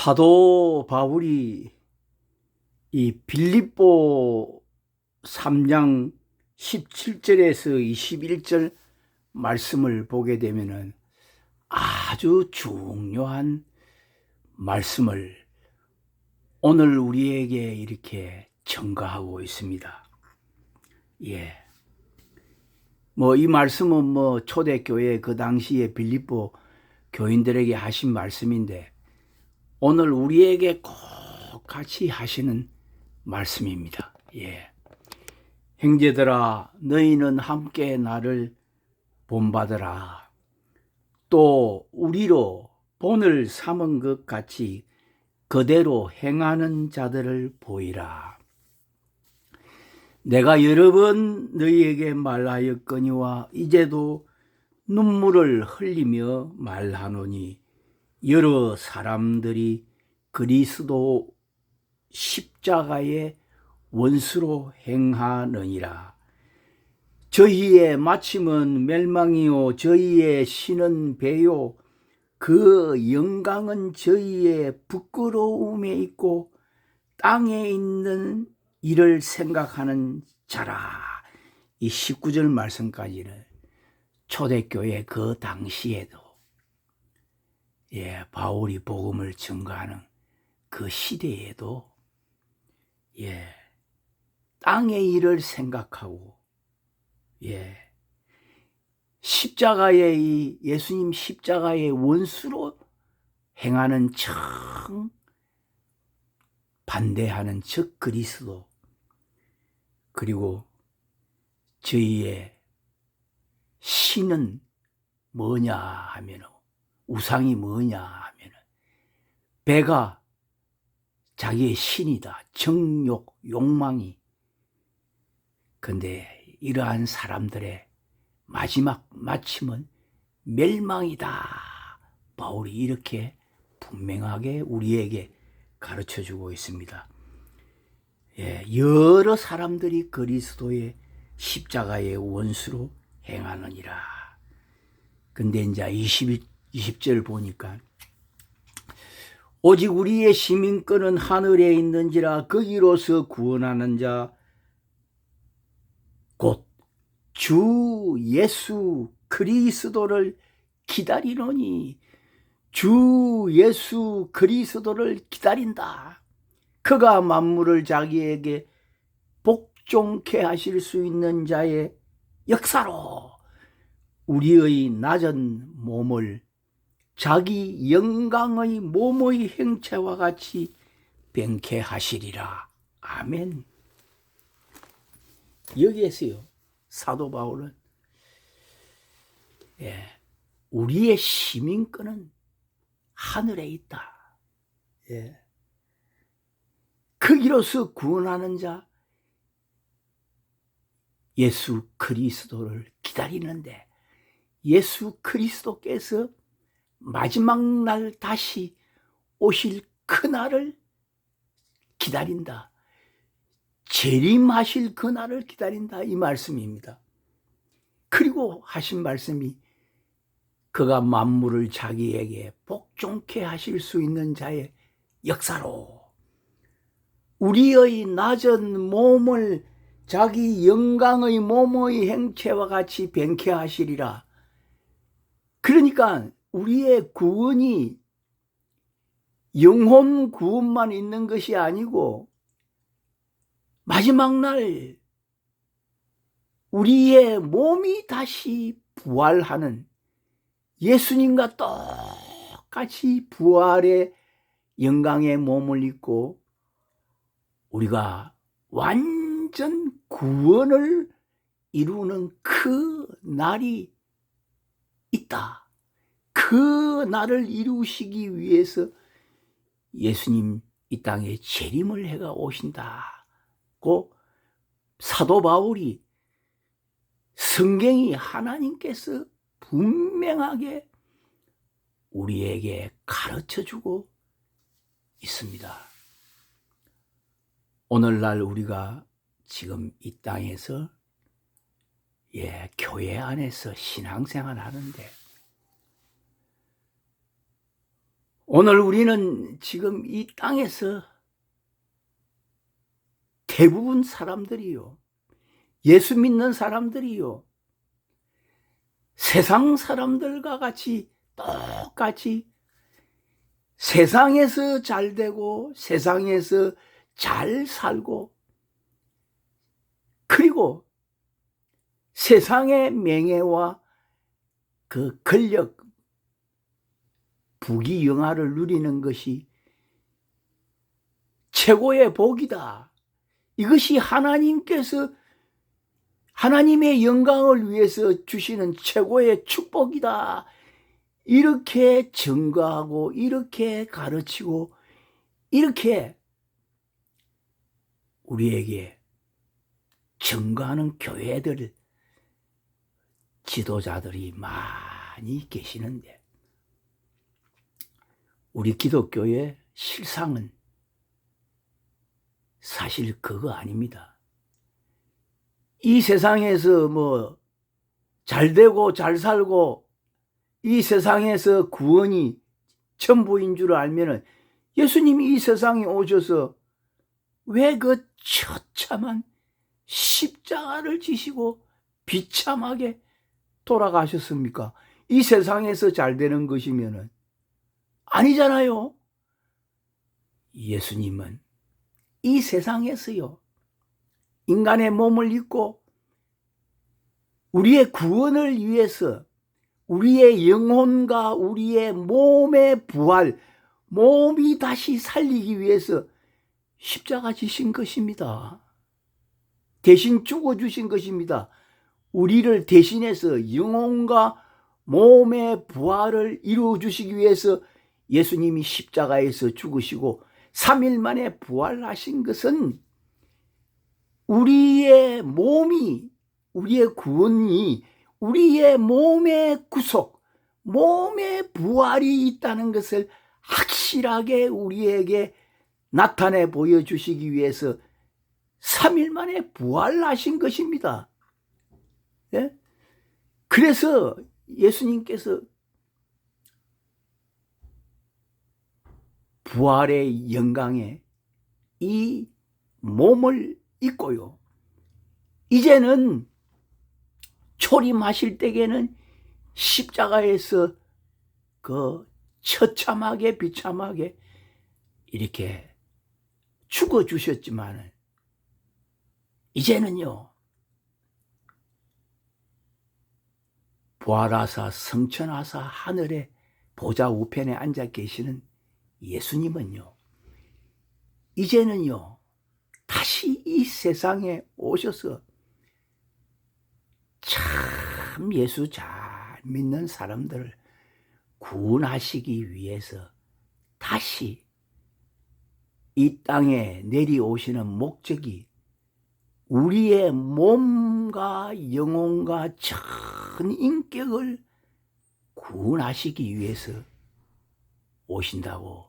사도 바울이 이 빌립보 3장 17절에서 21절 말씀을 보게 되면은 아주 중요한 말씀을 오늘 우리에게 이렇게 전가하고 있습니다. 이 말씀은 초대교회 그 당시에 빌립보 교인들에게 하신 말씀인데 오늘 우리에게 꼭 같이 하시는 말씀입니다. 형제들아, 너희는 함께 나를 본받으라. 또 우리로 본을 삼은 것 같이 그대로 행하는 자들을 보이라. 내가 여러 번 너희에게 말하였거니와 이제도 눈물을 흘리며 말하노니 여러 사람들이 그리스도 십자가의 원수로 행하느니라. 저희의 마침은 멸망이요 저희의 신은 배요 그 영광은 저희의 부끄러움에 있고 땅에 있는 일을 생각하는 자라. 이 19절 말씀까지는 초대교회 그 당시에도 바울이 복음을 증거하는 그 시대에도 땅의 일을 생각하고 십자가의 예수님 십자가의 원수로 행하는 청 반대하는 즉 그리스도, 그리고 저희의 신은 뭐냐 하면, 우상이 뭐냐 하면 배가 자기의 신이다. 정욕, 욕망이. 근데 이러한 사람들의 마지막 마침은 멸망이다. 바울이 이렇게 분명하게 우리에게 가르쳐주고 있습니다. 여러 사람들이 그리스도의 십자가의 원수로 행하느니라. 근데 이제 20절 보니까 오직 우리의 시민권은 하늘에 있는지라 거기로서 구원하는 자 곧 주 예수 그리스도를 기다리노니. 주 예수 그리스도를 기다린다. 그가 만물을 자기에게 복종케 하실 수 있는 자의 역사로 우리의 낮은 몸을 자기 영광의 몸의 형체와 같이 변케 하시리라. 아멘. 여기에서요, 사도 바울은 우리의 시민권은 하늘에 있다. 거기로서 구원하는 자 예수 그리스도를 기다리는데, 예수 그리스도께서 마지막 날 다시 오실 그날을 기다린다. 재림하실 그날을 기다린다. 이 말씀입니다. 그리고 하신 말씀이 그가 만물을 자기에게 복종케 하실 수 있는 자의 역사로 우리의 낮은 몸을 자기 영광의 몸의 행체와 같이 변케 하시리라. 그러니까 우리의 구원이 영혼 구원만 있는 것이 아니고 마지막 날 우리의 몸이 다시 부활하는, 예수님과 똑같이 부활의 영광의 몸을 입고 우리가 완전 구원을 이루는 그 날이 있다. 그 날을 이루시기 위해서 예수님 이 땅에 재림을 해가 오신다고 사도 바울이, 성경이 하나님께서 분명하게 우리에게 가르쳐주고 있습니다. 오늘날 우리가 지금 이 땅에서 교회 안에서 신앙생활 하는데 오늘 우리는 지금 이 땅에서 대부분 사람들이요, 예수 믿는 사람들이요, 세상 사람들과 같이 똑같이 세상에서 잘 되고 세상에서 잘 살고, 그리고 세상의 명예와 그 권력, 부귀영화를 누리는 것이 최고의 복이다. 이것이 하나님께서 하나님의 영광을 위해서 주시는 최고의 축복이다. 이렇게 증거하고 이렇게 가르치고 이렇게 우리에게 증거하는 교회들, 지도자들이 많이 계시는데, 우리 기독교의 실상은 사실 그거 아닙니다. 이 세상에서 뭐 잘되고 잘 살고 이 세상에서 구원이 전부인 줄 알면은 예수님이 이 세상에 오셔서 왜 그 처참한 십자가를 지시고 비참하게 돌아가셨습니까? 이 세상에서 잘 되는 것이면은 아니잖아요. 예수님은 이 세상에서요, 인간의 몸을 입고 우리의 구원을 위해서 우리의 영혼과 우리의 몸의 부활, 몸이 다시 살리기 위해서 십자가 지신 것입니다. 대신 죽어주신 것입니다. 우리를 대신해서 영혼과 몸의 부활을 이루어주시기 위해서 예수님이 십자가에서 죽으시고 3일 만에 부활하신 것은 우리의 몸이, 우리의 구원이 우리의 몸의 구속, 몸의 부활이 있다는 것을 확실하게 우리에게 나타내 보여주시기 위해서 3일 만에 부활하신 것입니다. 예? 그래서 예수님께서 부활의 영광에 이 몸을 입고요, 이제는 초림하실 때에는 십자가에서 그 처참하게 비참하게 이렇게 죽어주셨지만, 이제는요, 부활하사 성천하사 하늘의 보좌 우편에 앉아 계시는 예수님은요, 이제는요, 다시 이 세상에 오셔서 참 예수 잘 믿는 사람들을 구원하시기 위해서 다시 이 땅에 내려오시는 목적이 우리의 몸과 영혼과 전 인격을 구원하시기 위해서 오신다고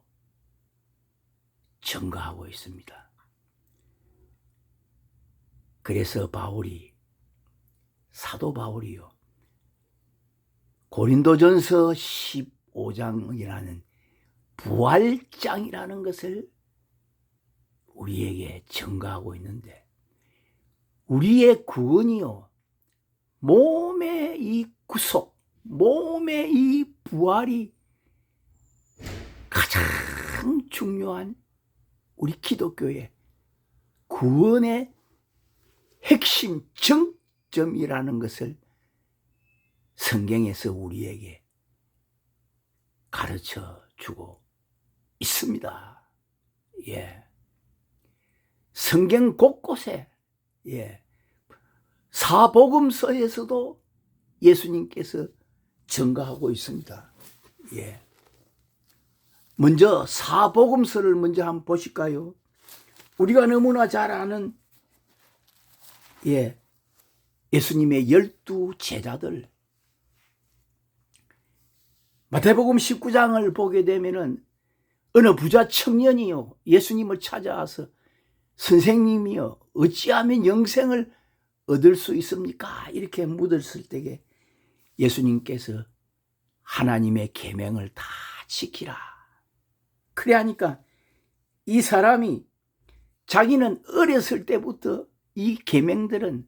증거하고 있습니다. 그래서 사도 바울이요, 고린도전서 15장이라는 부활장이라는 것을 우리에게 증거하고 있는데, 우리의 구원이요, 몸의 이 구속, 몸의 이 부활이 가장 중요한 우리 기독교의 구원의 핵심 정점이라는 것을 성경에서 우리에게 가르쳐 주고 있습니다. 예. 성경 곳곳에, 예, 사복음서에서도 예수님께서 증거하고 있습니다. 예. 먼저 사복음서를 먼저 한번 보실까요? 우리가 너무나 잘 아는, 예, 예수님의 12 제자들, 마태복음 19장을 보게 되면은 어느 부자 청년이요, 예수님을 찾아와서 선생님이요, 어찌하면 영생을 얻을 수 있습니까? 이렇게 묻었을 때에 예수님께서 하나님의 계명을 다 지키라, 그래 하니까 이 사람이 자기는 어렸을 때부터 이 계명들은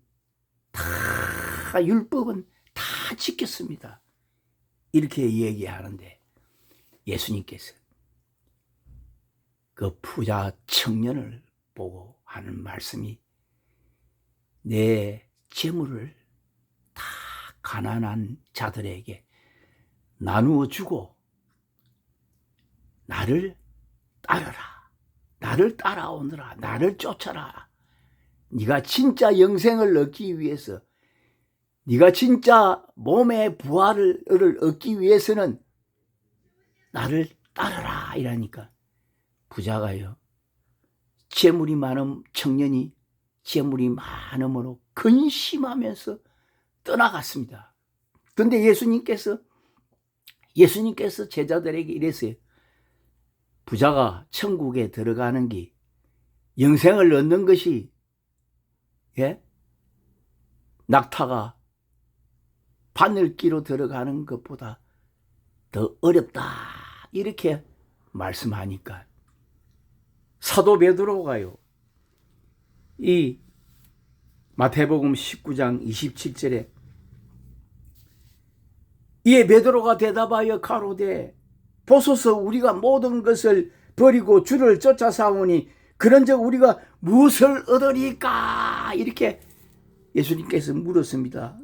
다 율법은 다 지켰습니다. 이렇게 얘기하는데 예수님께서 그 부자 청년을 보고 하는 말씀이 내 재물을 다 가난한 자들에게 나누어 주고 나를 따르라. 나를 따라오느라. 나를 쫓아라. 네가 진짜 영생을 얻기 위해서, 네가 진짜 몸의 부활을 얻기 위해서는 나를 따르라 이라니까. 부자가요, 재물이 많은 청년이 재물이 많음으로 근심하면서 떠나갔습니다. 그런데 예수님께서 제자들에게 이랬어요. 부자가 천국에 들어가는 게 영생을 얻는 것이 낙타가 바늘기로 들어가는 것보다 더 어렵다 이렇게 말씀하니까 사도 베드로가요, 이 마태복음 19장 27절에 이에 베드로가 대답하여 가로되 보소서 우리가 모든 것을 버리고 주를 쫓아사오니 그런즉 우리가 무엇을 얻으리까 이렇게 예수님께서 물었습니다.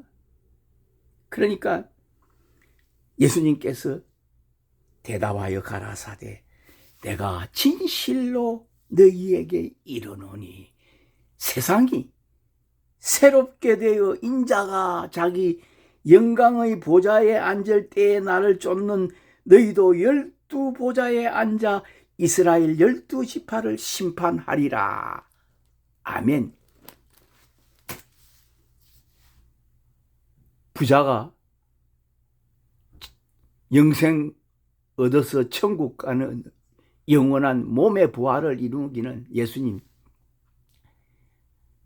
그러니까 예수님께서 대답하여 가라사대 내가 진실로 너희에게 이르노니 세상이 새롭게 되어 인자가 자기 영광의 보좌에 앉을 때에 나를 쫓는 너희도 12보좌에 앉아 이스라엘 12지파를 심판하리라. 아멘. 부자가 영생 얻어서 천국 가는 영원한 몸의 부활을 이루기는 예수님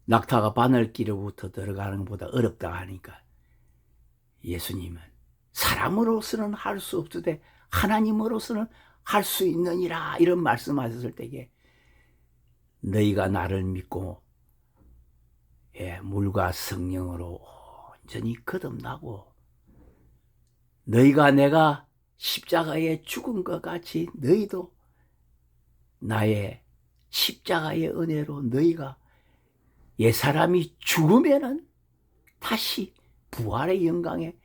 낙타가 바늘기로부터 들어가는 것보다 어렵다 하니까 예수님은 사람으로서는 할 수 없으되 하나님으로서는 할 수 있느니라 이런 말씀하셨을 때에 너희가 나를 믿고 물과 성령으로 온전히 거듭나고 너희가 내가 십자가에 죽은 것 같이 너희도 나의 십자가의 은혜로 너희가 옛사람이 죽으면은 다시 부활의 영광에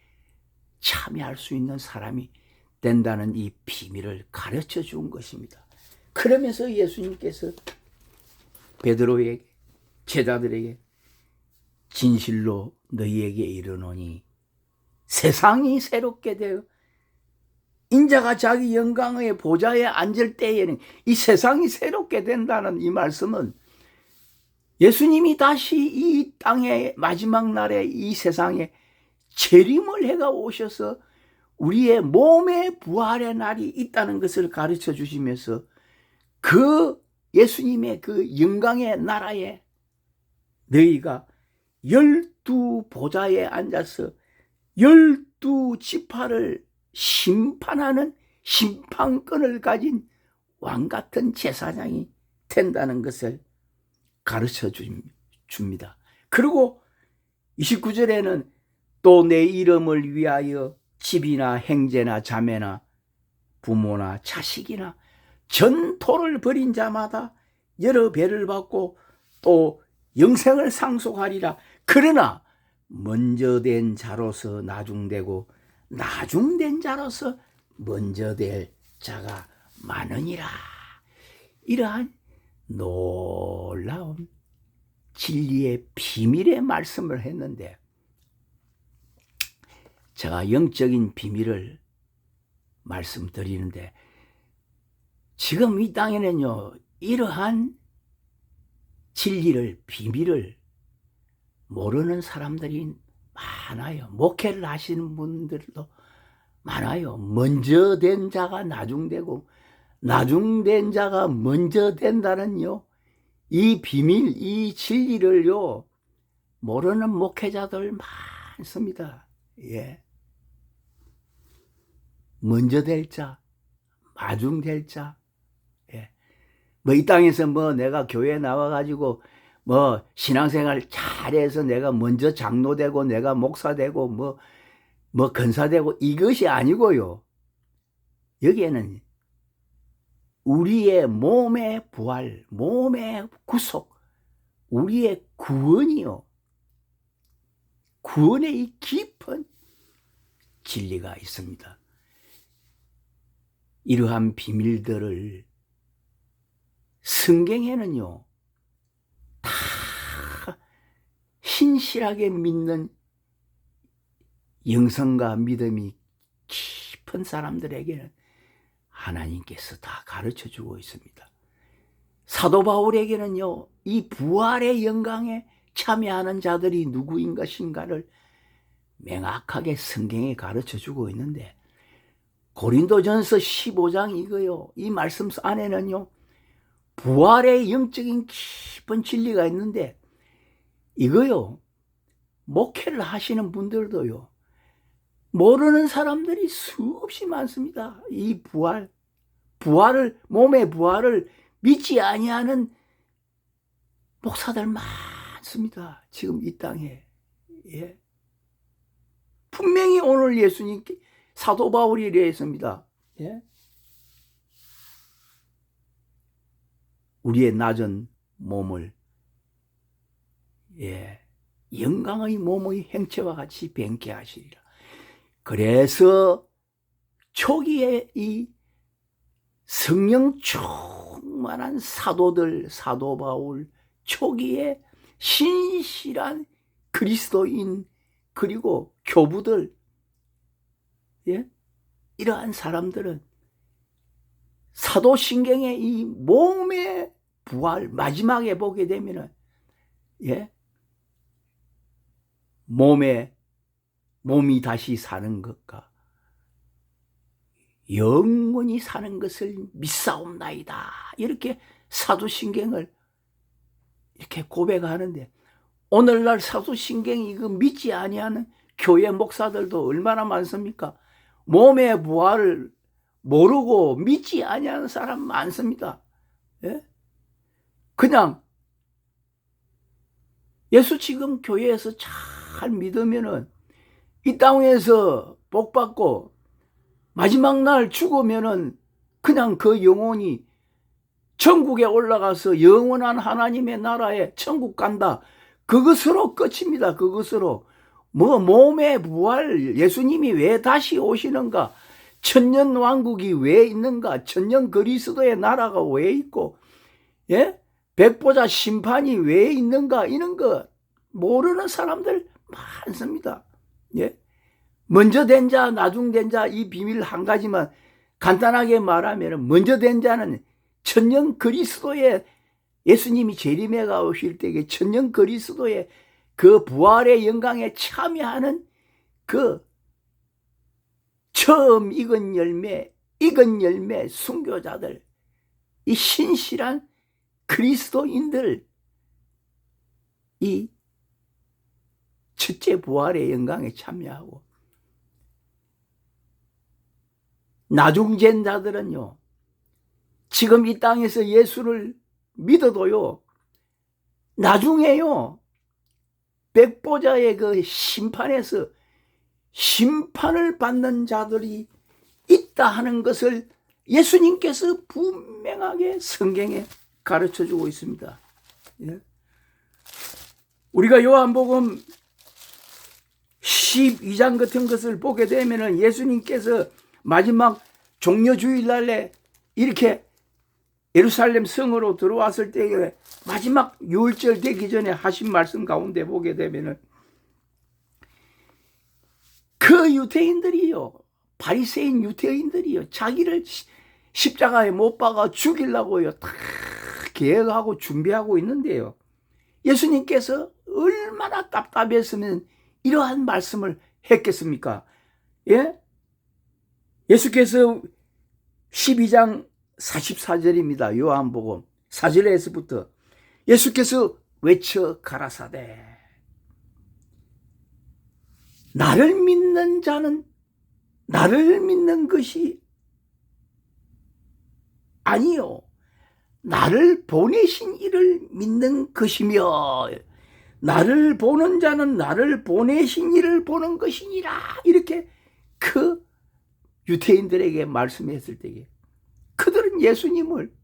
참여할 수 있는 사람이 된다는 이 비밀을 가르쳐 준 것입니다. 그러면서 예수님께서 베드로에게 제자들에게 진실로 너희에게 이르노니 세상이 새롭게 되어 인자가 자기 영광의 보좌에 앉을 때에는 이 세상이 새롭게 된다는 이 말씀은 예수님이 다시 이 땅의 마지막 날에 이 세상에 재림을 해가 오셔서 우리의 몸의 부활의 날이 있다는 것을 가르쳐 주시면서 그 예수님의 그 영광의 나라에 너희가 12보좌에 앉아서 12지파를 심판하는 심판권을 가진 왕같은 제사장이 된다는 것을 가르쳐 줍니다. 그리고 29절에는 또 내 이름을 위하여 집이나 형제나 자매나 부모나 자식이나 전토를 벌인 자마다 여러 배를 받고 또 영생을 상속하리라. 그러나 먼저 된 자로서 나중되고 나중된 자로서 먼저 될 자가 많으니라. 이러한 놀라운 진리의 비밀의 말씀을 했는데 제가 영적인 비밀을 말씀드리는데 지금 이 땅에는요 이러한 진리를 비밀을 모르는 사람들이 많아요. 목회를 하시는 분들도 많아요. 먼저 된 자가 나중되고 나중된 자가 먼저 된다는요 이 비밀 이 진리를요 모르는 목회자들 많습니다. 먼저 될 자, 마중될 자, 뭐 이 땅에서 뭐 내가 교회 나와가지고 뭐 신앙생활 잘해서 내가 먼저 장로되고 내가 목사되고 뭐 권사되고 이것이 아니고요. 여기에는 우리의 몸의 부활, 몸의 구속, 우리의 구원이요. 구원의 이 깊은 진리가 있습니다. 이러한 비밀들을 성경에는요, 다 신실하게 믿는 영성과 믿음이 깊은 사람들에게는 하나님께서 다 가르쳐 주고 있습니다. 사도 바울에게는요, 이 부활의 영광에 참여하는 자들이 누구인 것인가를 명확하게 성경에 가르쳐 주고 있는데, 고린도전서 15장 이거요, 이 말씀 안에는요, 부활의 영적인 깊은 진리가 있는데, 이거요, 목회를 하시는 분들도요, 모르는 사람들이 수없이 많습니다. 이 부활을, 몸의 부활을 믿지 아니하는 목사들 많습니다. 지금 이 땅에. 예. 분명히 오늘 예수님께 사도 바울이 이랬습니다. 예. 우리의 낮은 몸을 영광의 몸의 행체와 같이 변케 하시리라. 그래서 초기에 이 성령 충만한 사도들, 사도 바울, 초기에 신실한 그리스도인, 그리고 교부들, 이러한 사람들은 사도신경의 이 몸의 부활, 마지막에 보게 되면은, 몸이 다시 사는 것과 영원히 사는 것을 믿사옵나이다. 이렇게 사도신경을 이렇게 고백하는데, 오늘날 사도신경이 이거 믿지 아니하는 교회 목사들도 얼마나 많습니까? 몸의 부활을 모르고 믿지 아니하는 사람 많습니다. 그냥 예수 지금 교회에서 잘 믿으면은 이 땅에서 복받고 마지막 날 죽으면은 그냥 그 영혼이 천국에 올라가서 영원한 하나님의 나라에 천국 간다. 그것으로 끝입니다. 그것으로. 몸의 부활, 예수님이 왜 다시 오시는가? 천년왕국이 왜 있는가? 천년 그리스도의 나라가 왜 있고, 백보자 심판이 왜 있는가? 이런 거 모르는 사람들 많습니다. 먼저 된 자, 나중 된 자, 이 비밀 한 가지만 간단하게 말하면, 먼저 된 자는 천년 그리스도의, 예수님이 재림해가 오실 때에 천년 그리스도의 그 부활의 영광에 참여하는 그 처음 익은 열매 순교자들, 이 신실한 그리스도인들, 이 첫째 부활의 영광에 참여하고, 나중된 자들은요, 지금 이 땅에서 예수를 믿어도요, 나중에요, 백보자의 그 심판에서 심판을 받는 자들이 있다 하는 것을 예수님께서 분명하게 성경에 가르쳐 주고 있습니다. 우리가 요한복음 12장 같은 것을 보게 되면 예수님께서 마지막 종려주일날에 이렇게 예루살렘 성으로 들어왔을 때에 마지막 유월절 되기 전에 하신 말씀 가운데 보게 되면은, 그 유대인들이요, 바리새인 유대인들이요, 자기를 십자가에 못 박아 죽이려고요 다 계획하고 준비하고 있는데요, 예수님께서 얼마나 답답했으면 이러한 말씀을 했겠습니까? 예수께서 12장 44절입니다. 요한복음 4절에서부터 예수께서 외쳐 가라사대, 나를 믿는 자는 나를 믿는 것이 아니요, 나를 보내신 이를 믿는 것이며 나를 보는 자는 나를 보내신 이를 보는 것이니라. 이렇게 그 유대인들에게 말씀했을 때에 그들은 예수님을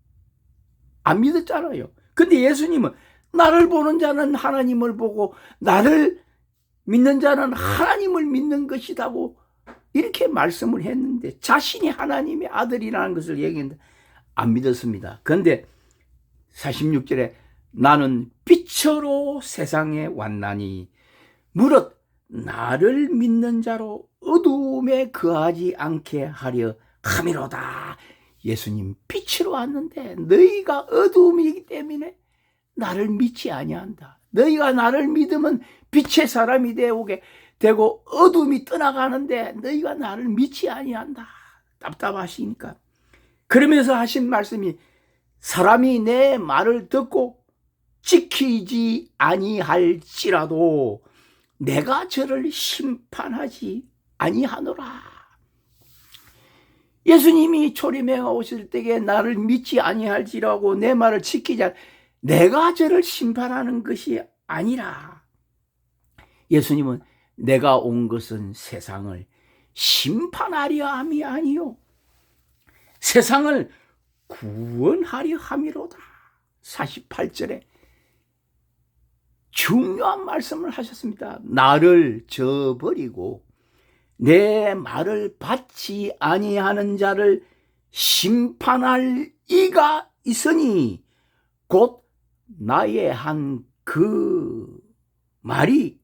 안 믿었잖아요. 근데 예수님은 나를 보는 자는 하나님을 보고 나를 믿는 자는 하나님을 믿는 것이라고 이렇게 말씀을 했는데 자신이 하나님의 아들이라는 것을 얘기했는데 안 믿었습니다. 그런데 46절에 나는 빛으로 세상에 왔나니 무릇 나를 믿는 자로 어두움에 거하지 않게 하려 함이로다. 예수님 빛으로 왔는데 너희가 어두움이기 때문에 나를 믿지 아니한다. 너희가 나를 믿으면 빛의 사람이 되고 어둠이 떠나가는데 너희가 나를 믿지 아니한다. 답답하시니까. 그러면서 하신 말씀이 사람이 내 말을 듣고 지키지 아니할지라도 내가 저를 심판하지 아니하노라. 예수님이 초림에 오실 때에 나를 믿지 아니할지라고 내 말을 지키지 않 내가 저를 심판하는 것이 아니라 예수님은 내가 온 것은 세상을 심판하려 함이 아니요 세상을 구원하려 함이로다. 48절에 중요한 말씀을 하셨습니다. 나를 저버리고 내 말을 받지 아니하는 자를 심판할 이가 있으니 곧 나의 한 그 말이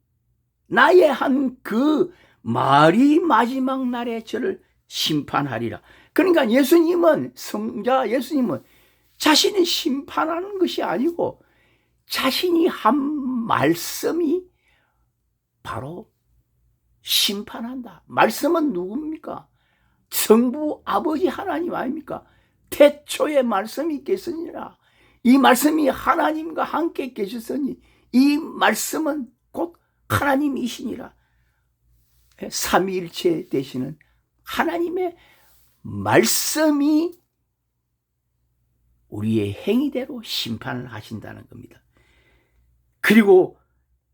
마지막 날에 저를 심판하리라. 그러니까 예수님은 성자 예수님은 자신이 심판하는 것이 아니고 자신이 한 말씀이 바로 심판한다. 말씀은 누굽니까? 성부 아버지 하나님 아닙니까? 태초에 말씀이 계시니라. 이 말씀이 하나님과 함께 계셨으니 이 말씀은 곧 하나님이시니라. 삼위일체 되시는 하나님의 말씀이 우리의 행위대로 심판을 하신다는 겁니다. 그리고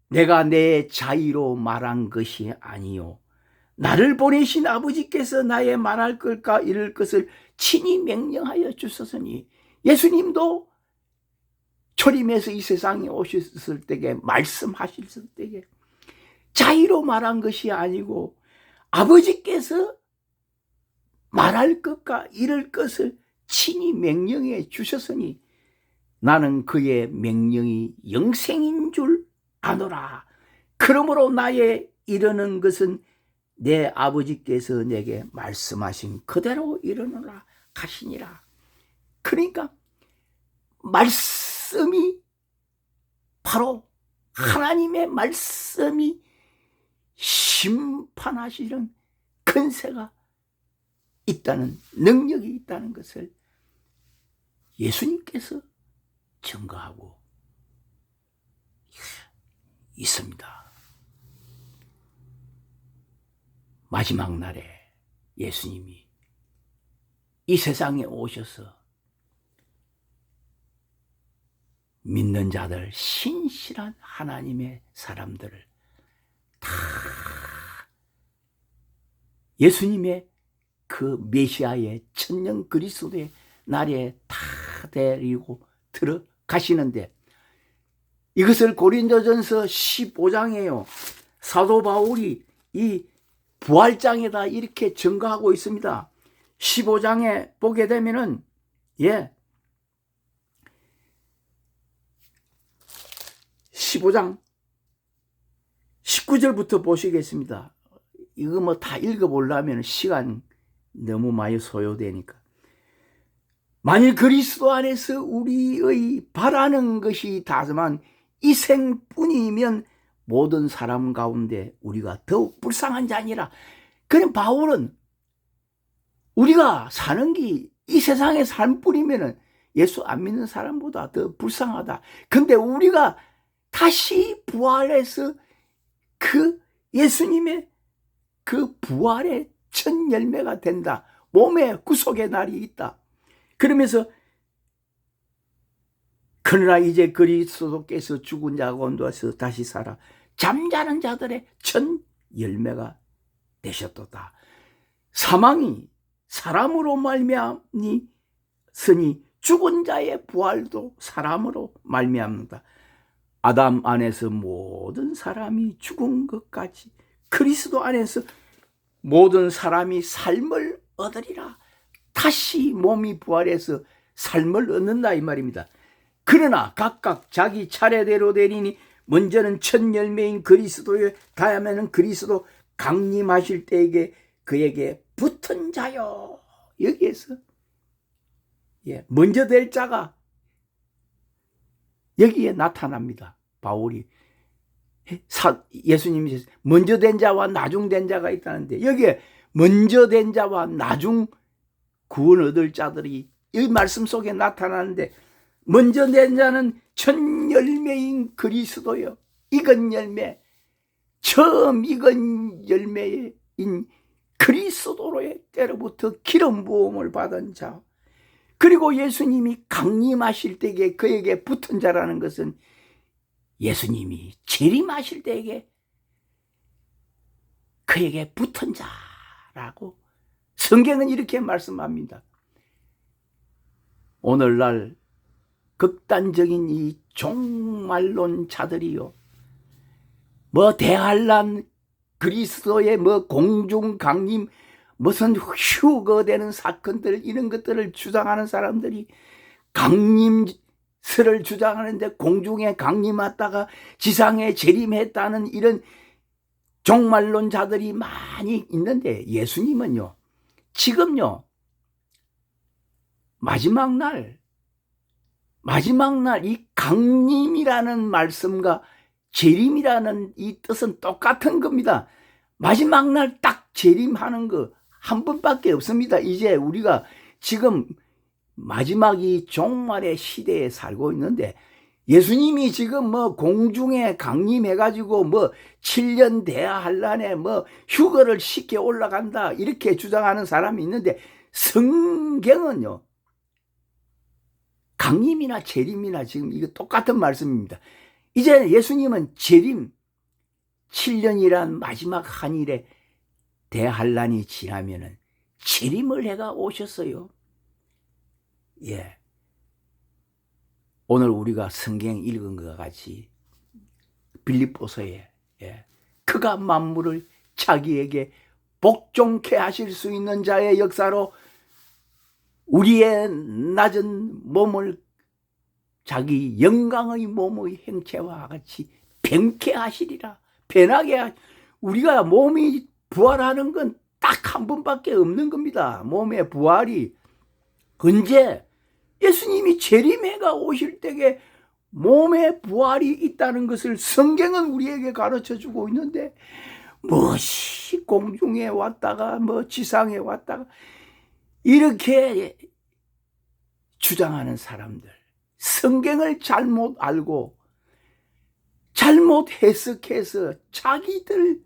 내가 내 자의로 말한 것이 아니요 나를 보내신 아버지께서 나의 말할 것과 이를 것을 친히 명령하여 주셨으니 예수님도 초림에서 이 세상에 오셨을 때에 말씀하셨을 때에 자의로 말한 것이 아니고 아버지께서 말할 것과 이를 것을 친히 명령해 주셨으니 나는 그의 명령이 영생인 줄 아노라. 그러므로 나의 이르는 것은 내 아버지께서 내게 말씀하신 그대로 이르노라 하시니라. 그러니까 말씀이 바로 하나님의 말씀이 심판하시는 근세가 있다는 능력이 있다는 것을 예수님께서 증거하고 있습니다. 마지막 날에 예수님이 이 세상에 오셔서 믿는 자들, 신실한 하나님의 사람들을 다 예수님의 그 메시아의 천년 그리스도의 날에 다 데리고 들어가시는데 이것을 고린도전서 15장에요. 사도 바울이 이 부활장에다 이렇게 증거하고 있습니다. 15장에 보게 되면은 15장 19절부터 보시겠습니다. 이거 뭐 다 읽어보려면 시간 너무 많이 소요되니까. 만일 그리스도 안에서 우리의 바라는 것이 다만 이 생뿐이면 모든 사람 가운데 우리가 더욱 불쌍한 자니라. 그럼 바울은 우리가 사는 게 이 세상의 삶뿐이면 예수 안 믿는 사람보다 더 불쌍하다. 근데 우리가 다시 부활해서 그 예수님의 그 부활의 첫 열매가 된다. 몸에 구속의 날이 있다. 그러면서 그러나 이제 그리스도께서 죽은 자 가운데서 다시 살아 잠자는 자들의 첫 열매가 되셨도다. 사망이 사람으로 말미암니 쓰니 죽은 자의 부활도 사람으로 말미암는다. 아담 안에서 모든 사람이 죽은 것까지 그리스도 안에서 모든 사람이 삶을 얻으리라. 다시 몸이 부활해서 삶을 얻는다 이 말입니다. 그러나 각각 자기 차례대로 되리니 먼저는 첫 열매인 그리스도의 다음에는 그리스도 강림하실 때에게 그에게 붙은 자요. 여기에서 먼저 될 자가 여기에 나타납니다. 바울이 예수님이 먼저 된 자와 나중 된 자가 있다는데 여기에 먼저 된 자와 나중 구원 얻을 자들이 이 말씀 속에 나타나는데 먼저 된 자는 첫 열매인 그리스도요. 익은 열매, 처음 익은 열매인 그리스도로의 때로부터 기름 부음을 받은 자, 그리고 예수님이 강림하실 때에 그에게 붙은 자라는 것은 예수님이 재림하실 때에 그에게 붙은 자라고 성경은 이렇게 말씀합니다. 오늘날 극단적인 이 종말론자들이요, 대한란 그리스도의 공중 강림, 무슨 휴거되는 사건들, 이런 것들을 주장하는 사람들이 강림설을 주장하는데 공중에 강림했다가 지상에 재림했다는 이런 종말론자들이 많이 있는데 예수님은요, 지금요, 마지막 날 이 강림이라는 말씀과 재림이라는 이 뜻은 똑같은 겁니다. 마지막 날 딱 재림하는 거 한 번밖에 없습니다. 이제 우리가 지금 마지막 이 종말의 시대에 살고 있는데 예수님이 지금 공중에 강림해가지고 7년 대한란에 휴거를 시켜 올라간다 이렇게 주장하는 사람이 있는데 성경은요, 강림이나 재림이나 지금 이거 똑같은 말씀입니다. 이제 예수님은 재림 7년이란 마지막 한일에 대한란이 지나면은 재림을 해가 오셨어요. 오늘 우리가 성경 읽은 것 같이 빌립보서에 그가 만물을 자기에게 복종케 하실 수 있는 자의 역사로 우리의 낮은 몸을 자기 영광의 몸의 형체와 같이 변케 하시리라. 변하게 우리가 몸이 부활하는 건 딱 한 번밖에 없는 겁니다. 몸의 부활이 언제? 예수님이 재림해가 오실 때에 몸의 부활이 있다는 것을 성경은 우리에게 가르쳐 주고 있는데 무엇이 공중에 왔다가 지상에 왔다가 이렇게 주장하는 사람들, 성경을 잘못 알고 잘못 해석해서 자기들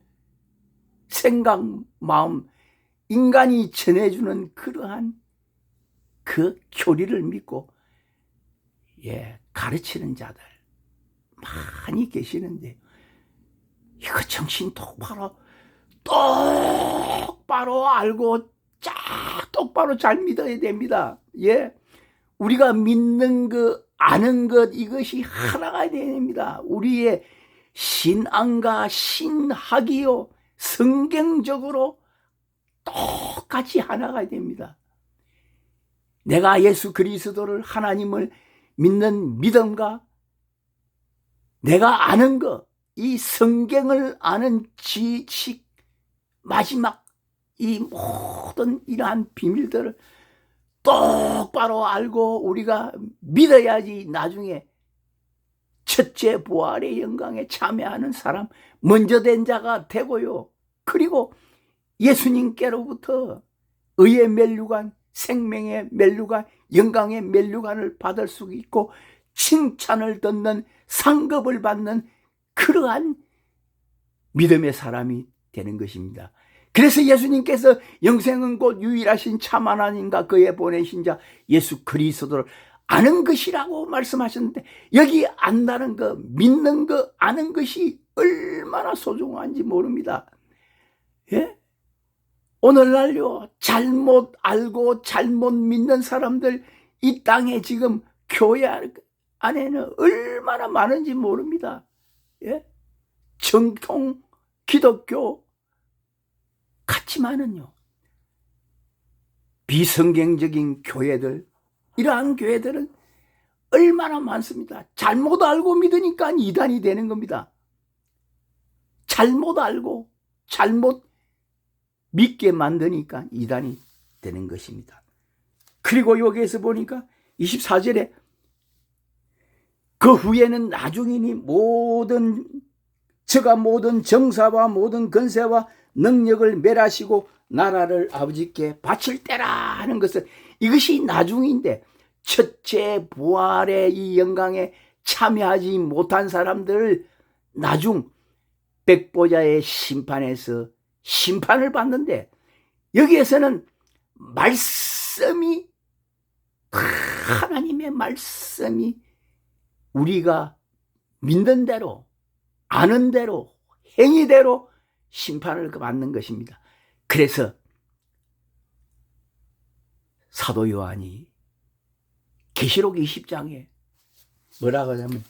생각, 마음, 인간이 전해주는 그러한 그 교리를 믿고 가르치는 자들 많이 계시는데 이거 정신 똑바로 알고 똑바로 잘 믿어야 됩니다. 우리가 믿는 것, 아는 것, 이것이 하나가 되어야 됩니다. 우리의 신앙과 신학이요, 성경적으로 똑같이 하나가 됩니다. 내가 예수 그리스도를, 하나님을 믿는 믿음과 내가 아는 것, 이 성경을 아는 지식, 마지막 이 모든 이러한 비밀들을 똑바로 알고 우리가 믿어야지 나중에 첫째 부활의 영광에 참여하는 사람, 먼저 된 자가 되고요. 그리고 예수님께로부터 의의 면류관, 생명의 면류관, 영광의 면류관을 받을 수 있고 칭찬을 듣는, 상급을 받는 그러한 믿음의 사람이 되는 것입니다. 그래서 예수님께서 영생은 곧 유일하신 참 하나님과 그의 보내신 자 예수 그리스도를 아는 것이라고 말씀하셨는데, 여기 안다는 거, 믿는 거, 아는 것이 얼마나 소중한지 모릅니다. 예? 오늘날요, 잘못 알고 잘못 믿는 사람들 이 땅에 지금 교회 안에는 얼마나 많은지 모릅니다. 예? 정통 기독교 같지만은요, 비성경적인 교회들, 이러한 교회들은 얼마나 많습니다. 잘못 알고 믿으니까 이단이 되는 겁니다. 잘못 알고 잘못 믿게 만드니까 이단이 되는 것입니다. 그리고 여기에서 보니까 24절에 그 후에는 나중이니 저가 모든 정사와 모든 권세와 능력을 멸하시고 나라를 아버지께 바칠 때라 하는 것은, 이것이 나중인데 첫째 부활의 이 영광에 참여하지 못한 사람들 나중 백보자의 심판에서 심판을 받는데, 여기에서는 말씀이, 하나님의 말씀이 우리가 믿는 대로 아는 대로 행위대로 심판을 받는 것입니다. 그래서 사도 요한이 계시록 20장에 뭐라고 하냐면,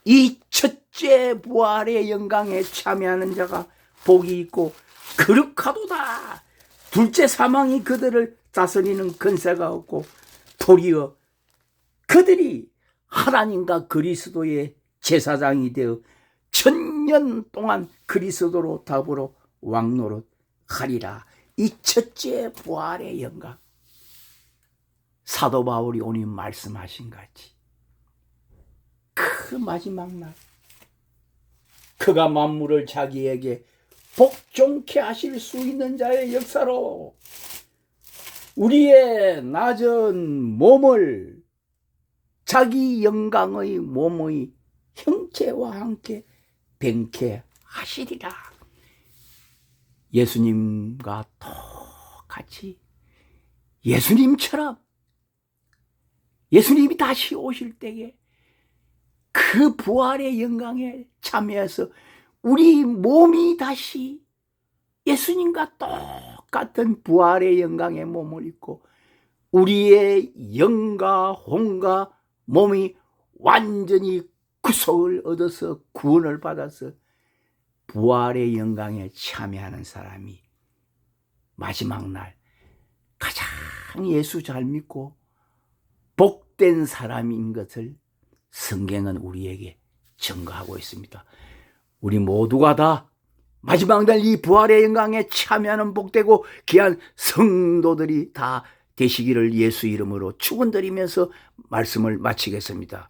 이 첫째 부활의 영광에 참여하는 자가 복이 있고 거룩하도다. 둘째 사망이 그들을 다스리는 권세가 없고 도리어 그들이 하나님과 그리스도의 제사장이 되어 천년 동안 그리스도로 더불어 왕노릇하리라. 이 첫째 부활의 영광, 사도 바울이 오늘 말씀하신 같이 그 마지막 날 그가 만물을 자기에게 복종케 하실 수 있는 자의 역사로 우리의 낮은 몸을 자기 영광의 몸의 형체와 함께 뱅케 하시리라. 예수님과 똑같이 예수님처럼 예수님이 다시 오실 때에 그 부활의 영광에 참여해서 우리 몸이 다시 예수님과 똑같은 부활의 영광의 몸을 입고 우리의 영과 혼과 몸이 완전히 구속을 얻어서 구원을 받아서 부활의 영광에 참여하는 사람이 마지막 날 가장 예수 잘 믿고 복된 사람인 것을 성경은 우리에게 증거하고 있습니다. 우리 모두가 다 마지막 날 이 부활의 영광에 참여하는 복되고 귀한 성도들이 다 되시기를 예수 이름으로 축원드리면서 말씀을 마치겠습니다.